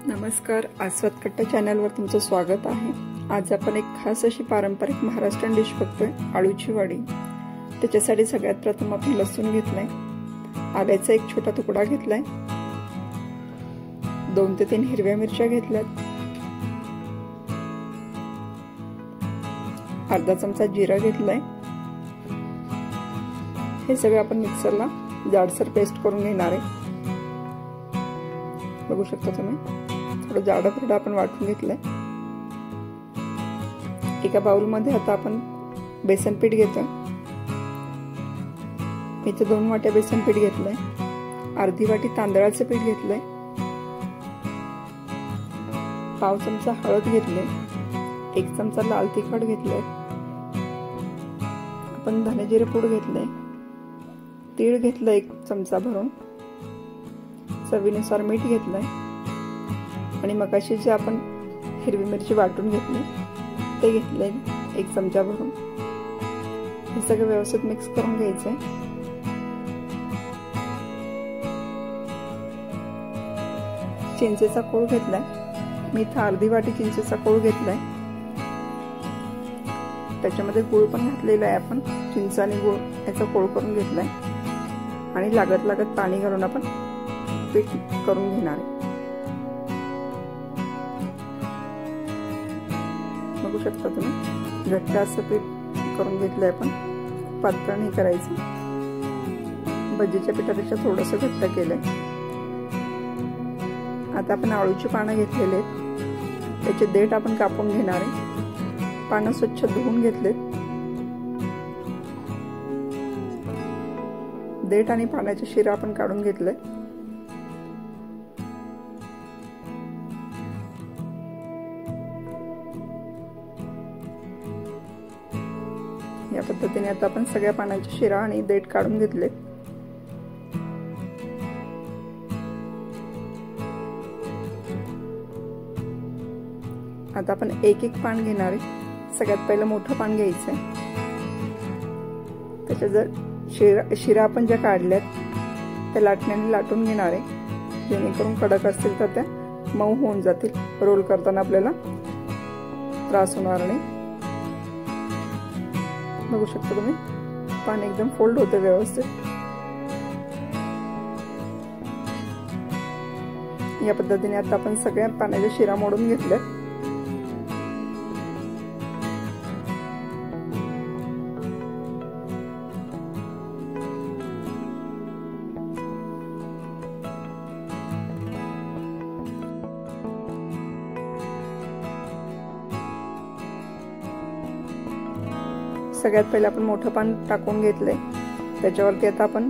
नमस्कार, आस्वाद कट्टा चॅनलवर तुमचं स्वागत आहे। आज आपण एक खास अशी पारंपरिक महाराष्ट्रीयन डिश बघतोय, आळूची वडी। त्याच्यासाठी सगळ्यात प्रथम आपण लसूण घेतलाय, आल्याचा एक छोटा तुकडा घेतलाय, 2 ते 3 हिरव्या मिरच्या घेतल्यात, अर्धा चमचा जिरा घेतलाय। हे सगळं आपण मिक्सरला जाडसर पेस्ट करून घेणार आहे। बघू शकता तुम्ही, थोडं जाडं आपण वाटून घेतलंय। एका बाउल मध्ये आता आपण बेसन पीठ घेतोय। इथे 2 वाट्या बेसन पीठ घेतलंय, अर्धी वाटी तांदळाचं पीठ घेतलंय, पाव चमचा हळद घेतले, 1 चमचा लाल तिखट घेतलंय, आपण धने जिरे पूड घेतलंय, तीळ घेतलं 1 चमचा भरून, चवीनुसार मीठ घेतलंय आणि मगाशी जे आपण हिरवी मिरची वाटून घेतली ते घेतलंय 1 चमचा भरून। हे सगळं व्यवस्थित मिक्स करून घ्यायचंय। चिंचेचा कोळ घेतलाय, मी इथं अर्धी वाटी चिंचेचा कोळ घेतलाय। त्याच्यामध्ये गुळ पण घातलेला आहे, आपण चिंच आणि गुळ याचा कोळ करून घेतलाय आणि लागत पाणी घालून आपण पीठ करून घेणार आहे। बघू शकता तुम्ही, घट्ट असं पीठ करून घेतलंय आपण, पातळ नाही करायचं। भजीच्या पिठापेक्षा थोडंसं घट्ट केलंय। आता आपण आळूची पानं घेतलेले आहेत, त्याचे देठ आपण कापून घेणार आहे। पानं स्वच्छ धुवून घेतलेत, देठ आणि पानाची शिरा आपण काढून घेतलंय। या पद्धतीने आता आपण सगळ्या पानाची शिरा आणि देठ काढून घेतले। आता आपण एक पान घेणार आहे। सगळ्यात पहिलं मोठं पान घ्यायचंय, त्याच्या जर शिरा आपण ज्या काढल्यात त्या लाटण्याने लाटून घेणार आहे, जेणेकरून कडक असतील तर त्या मऊ होऊन जातील, रोल करताना आपल्याला त्रास होणार नाही। बघू शकता तुम्ही, पान एकदम फोल्ड होते व्यवस्थित। या पद्धतीने आता आपण सगळ्या पानाच्या शिरा मोडून घेतल्या। सगळ्यात पहिले आपण मोठं पान टाकून घेतलंय, त्याच्यावरती आता आपण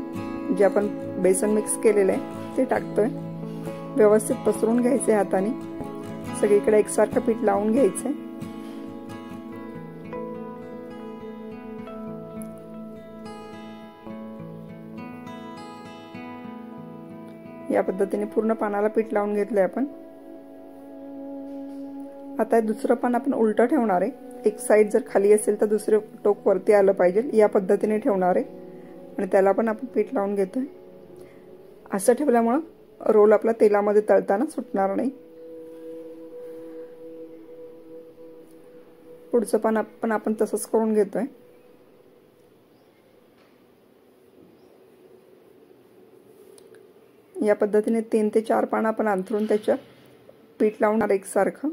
जे आपण बेसन मिक्स केलेलं आहे ते टाकतोय। व्यवस्थित पसरून घ्यायचंय हाताने, सगळीकडे एकसारखं पीठ लावून घ्यायचंय। या पद्धतीने पूर्ण पानाला पीठ लावून घेतलंय आपण। आता दुसरं पान आपण उलटं ठेवणार आहे, एक साइड जर खाली असेल तर दुसरे टोक वरती आलं पाहिजे, या पद्धतीने ठेवणार आहे आणि त्याला पण आपण पीठ लावून घेतोय। असं ठेवल्यामुळे रोल आपला तेलामध्ये तळताना सुटणार नाही। पुढचं पान आपण तसंच करून घेतोय। या पद्धतीने 3 ते 4 पान आपण अंथरून त्याच्या पीठ लावणार एकसारखं।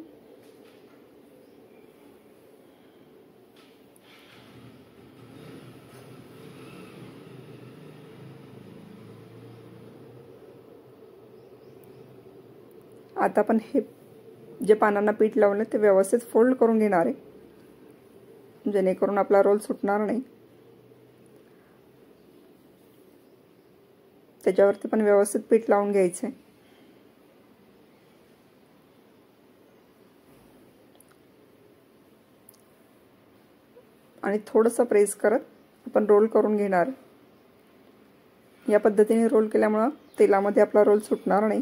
आता आपण हे जे पानांना पीठ लावले ते व्यवस्थित फोल्ड करून घेणार आहे, जेणेकरून आपला रोल सुटणार नाही। त्याच्यावरती पण व्यवस्थित पीठ लावून घ्यायचंय आणि थोडंसं प्रेस करत आपण रोल करून घेणार। या पद्धतीने रोल केल्यामुळे तेलामध्ये आपला रोल सुटणार नाही।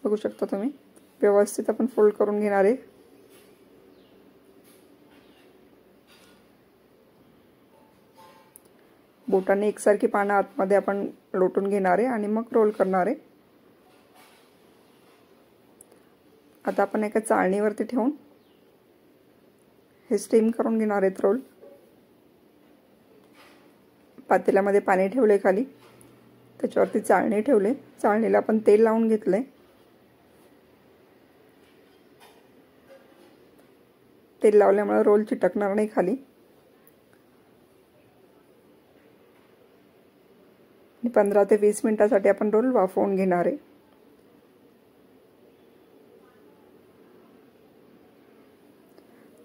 बघू शकता तुम्ही, व्यवस्थित आपण फोल्ड करून घेणार आहे। बोटाने एकसारखी पानं आतमध्ये आपण लोटून घेणार आहे आणि मग रोल करणार आहे। आता आपण एका चाळणीवरती ठेवून हे स्टीम करून घेणार आहेत रोल। पातेल्यामध्ये पाणी ठेवले खाली, त्याच्यावरती चाळणी ठेवले, चाळणीला आपण तेल लावून घेतले। तेल लावल्यामुळे रोल चिटकणार नाही खाली। 15 ते 20 मिनिटांसाठी आपण रोल वाफवून घेणार आहे।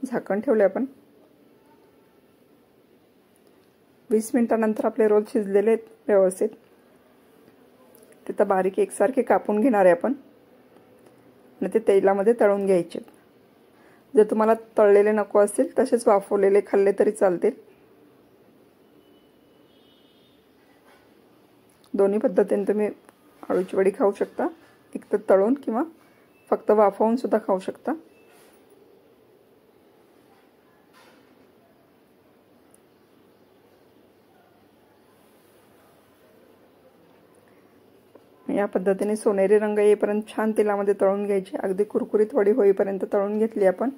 झाकण ठेवले आपण। 20 मिनिटांनंतर आपले रोल शिजलेले आहेत व्यवस्थित। ते बारीक एकसारखे कापून घेणार आहे आपण आणि ते तेलामध्ये तळून घ्यायचे। जर तुम्हाला तळलेले नको असतील तसेच वाफवलेले खाल्ले तरी चालतील। दोन्ही पद्धतीने तुम्ही अळूची वडी खाऊ शकता, एक तर तळून किंवा फक्त वाफवून सुद्धा खाऊ शकता। या पद्धतीने सोनेरी रंग येईपर्यंत छान तेलामध्ये तळून घ्यायची। अगदी कुरकुरीत वडी होईपर्यंत तळून घेतली आपण।